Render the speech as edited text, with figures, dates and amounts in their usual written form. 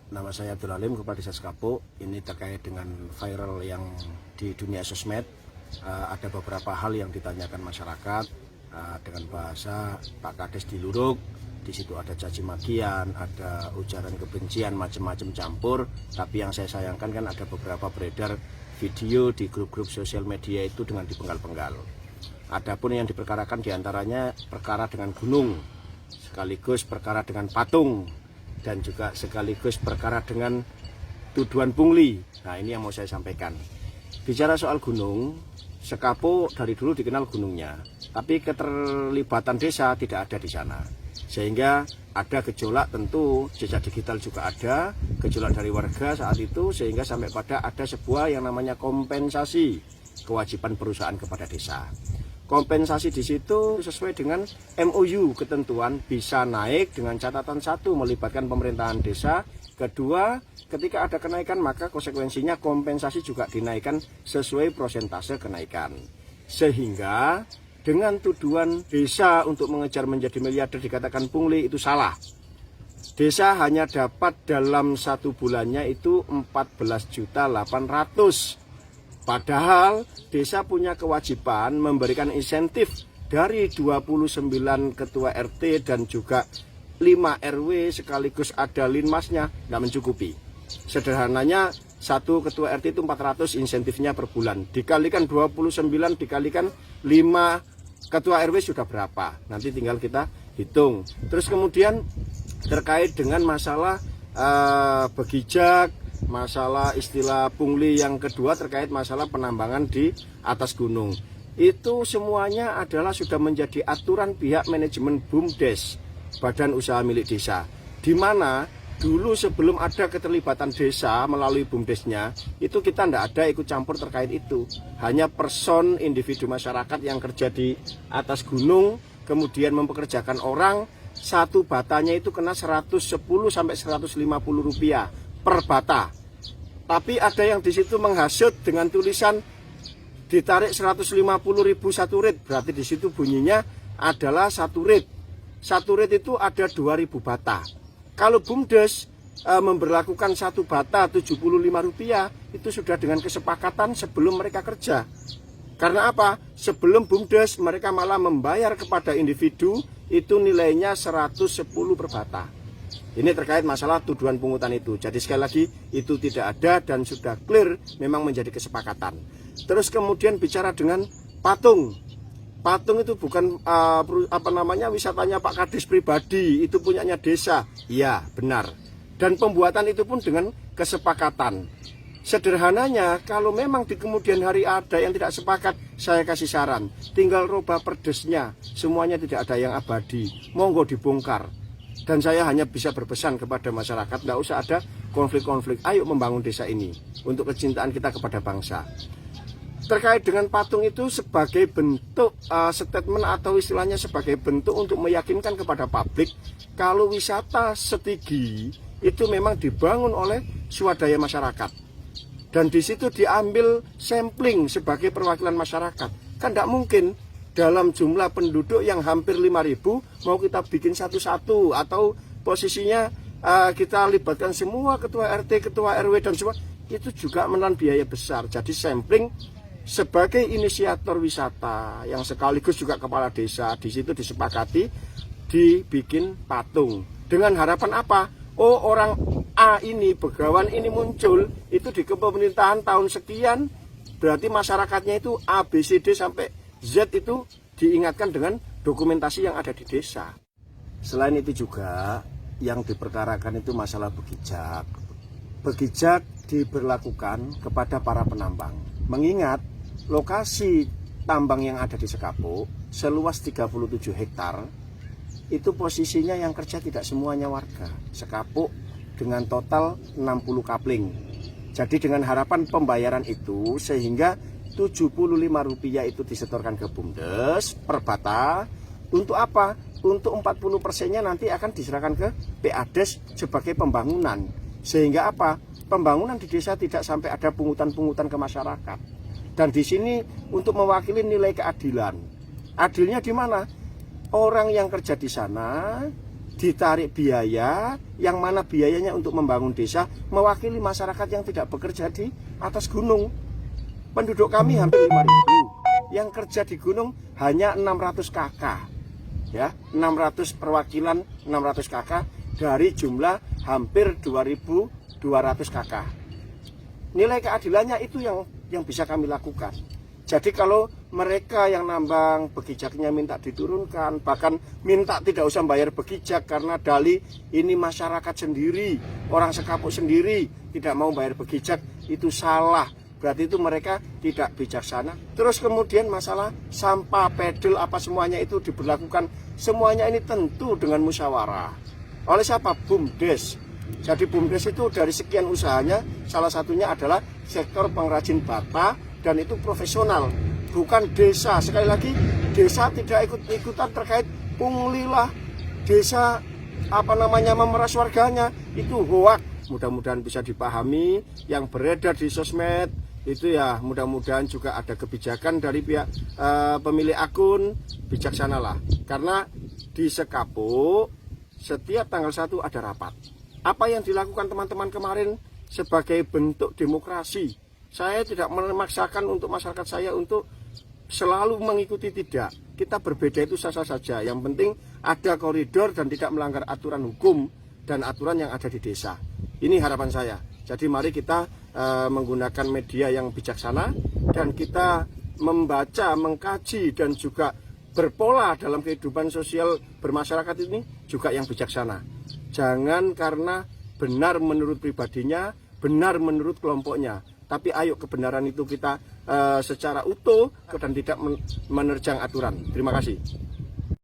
Nama saya Abdul Halim, Kepala Desa Sekapuk. Ini terkait dengan viral yang di dunia sosmed. Ada beberapa hal yang ditanyakan masyarakat dengan bahasa Pak Kades diluruk. Di situ ada caci makian, ada ujaran kebencian, macam-macam campur. Tapi yang saya sayangkan kan ada beberapa beredar video di grup-grup sosial media itu dengan dipenggal-penggal. Adapun yang diperkarakan diantaranya perkara dengan gunung, sekaligus perkara dengan patung, dan juga sekaligus perkara dengan tuduhan pungli. Nah, ini yang mau saya sampaikan. Bicara soal gunung, Sekapuk dari dulu dikenal gunungnya, tapi keterlibatan desa tidak ada di sana. Sehingga ada gejolak, tentu jejak digital juga ada, gejolak dari warga saat itu, sehingga sampai pada ada sebuah yang namanya kompensasi kewajiban perusahaan kepada desa. Kompensasi di situ sesuai dengan MOU ketentuan bisa naik dengan catatan satu melibatkan pemerintahan desa, kedua ketika ada kenaikan maka konsekuensinya kompensasi juga dinaikkan sesuai persentase kenaikan. Sehingga dengan tuduhan desa untuk mengejar menjadi miliarder dikatakan pungli itu salah. Desa hanya dapat dalam satu bulannya itu 14.800.000. Padahal desa punya kewajiban memberikan insentif dari 29 ketua RT dan juga 5 RW sekaligus ada linmasnya, tidak mencukupi. Sederhananya satu ketua RT itu 400 insentifnya per bulan. Dikalikan 29 dikalikan 5 ketua RW sudah berapa? Nanti tinggal kita hitung. Terus kemudian terkait dengan masalah begijak, masalah istilah pungli yang kedua terkait masalah penambangan di atas gunung. Itu semuanya adalah sudah menjadi aturan pihak manajemen BUMDes, Badan Usaha Milik Desa. Di mana dulu sebelum ada keterlibatan desa melalui BUMDesnya, itu kita tidak ada ikut campur terkait itu. Hanya person individu masyarakat yang kerja di atas gunung, kemudian mempekerjakan orang, satu batanya itu kena 110 sampai 150 rupiah per bata. Tapi ada yang di situ menghasut dengan tulisan ditarik 150.000 satu rit. Berarti di situ bunyinya adalah satu rit. Satu rit itu ada 2.000 bata. Kalau BUMDes memberlakukan satu bata 75 rupiah, itu sudah dengan kesepakatan sebelum mereka kerja. Karena apa? Sebelum BUMDes mereka malah membayar kepada individu itu nilainya 110 per bata. Ini terkait masalah tuduhan pungutan itu. Jadi sekali lagi itu tidak ada dan sudah clear memang menjadi kesepakatan. Terus kemudian bicara dengan patung. Patung itu bukan wisatanya Pak Kades pribadi, itu punyanya desa. Iya, benar. Dan pembuatan itu pun dengan kesepakatan. Sederhananya kalau memang di kemudian hari ada yang tidak sepakat, saya kasih saran, tinggal rubah perdesnya. Semuanya tidak ada yang abadi. Monggo dibongkar. Dan saya hanya bisa berpesan kepada masyarakat, tidak usah ada konflik-konflik. Ayo membangun desa ini untuk kecintaan kita kepada bangsa. Terkait dengan patung itu sebagai bentuk statement atau istilahnya sebagai bentuk untuk meyakinkan kepada publik kalau wisata Setigi itu memang dibangun oleh swadaya masyarakat. Dan di situ diambil sampling sebagai perwakilan masyarakat. Kan tidak mungkin dalam jumlah penduduk yang hampir 5.000 mau kita bikin satu-satu atau posisinya kita libatkan semua ketua RT, ketua RW dan semua, itu juga menelan biaya besar. Jadi sampling sebagai inisiator wisata yang sekaligus juga kepala desa, di situ disepakati dibikin patung dengan harapan apa? Oh, orang A ini, Begawan ini muncul itu di kepemerintahan tahun sekian, berarti masyarakatnya itu A, B, C, D sampai Z itu diingatkan dengan dokumentasi yang ada di desa. Selain itu juga yang diperkarakan itu masalah begijak. Begijak diberlakukan kepada para penambang. Mengingat lokasi tambang yang ada di Sekapuk seluas 37 hektar, itu posisinya yang kerja tidak semuanya warga Sekapuk dengan total 60 kapling. Jadi dengan harapan pembayaran itu sehingga 75 rupiah itu disetorkan ke BUMDes per bata. Untuk apa? Untuk 40%-nya nanti akan diserahkan ke PADes sebagai pembangunan. Sehingga apa? Pembangunan di desa tidak sampai ada pungutan-pungutan ke masyarakat. Dan di sini untuk mewakili nilai keadilan. Adilnya di mana? Orang yang kerja di sana ditarik biaya, yang mana biayanya untuk membangun desa mewakili masyarakat yang tidak bekerja di atas gunung. Penduduk kami hampir 5.000, yang kerja di gunung hanya 600 KK, ya, 600 perwakilan 600 KK dari jumlah hampir 2.200 KK. Nilai keadilannya itu yang bisa kami lakukan. Jadi kalau mereka yang nambang begijaknya minta diturunkan, bahkan minta tidak usah bayar begijak karena dalih ini masyarakat sendiri, orang sekapuk sendiri tidak mau bayar begijak, itu salah. Berarti itu mereka tidak bijaksana. Terus kemudian masalah sampah, pedel, apa semuanya itu diberlakukan, semuanya ini tentu dengan musyawarah. Oleh siapa? BUMDes. Jadi BUMDes itu dari sekian usahanya, salah satunya adalah sektor pengrajin bata, dan itu profesional, bukan desa. Sekali lagi, desa tidak ikut-ikutan terkait pungli lah, desa memeras warganya, itu hoak. Mudah-mudahan bisa dipahami yang beredar di sosmed itu ya, mudah-mudahan juga ada kebijakan dari pihak pemilik akun, bijaksanalah. Karena di Sekapuk setiap tanggal 1 ada rapat. Apa yang dilakukan teman-teman kemarin sebagai bentuk demokrasi. Saya tidak memaksakan untuk masyarakat saya untuk selalu mengikuti, tidak. Kita berbeda itu sah-sah saja. Yang penting ada koridor dan tidak melanggar aturan hukum dan aturan yang ada di desa. Ini harapan saya. Jadi mari kita menggunakan media yang bijaksana dan kita membaca, mengkaji dan juga berpola dalam kehidupan sosial bermasyarakat ini juga yang bijaksana. Jangan karena benar menurut pribadinya, benar menurut kelompoknya. Tapi ayo kebenaran itu kita secara utuh dan tidak menerjang aturan. Terima kasih.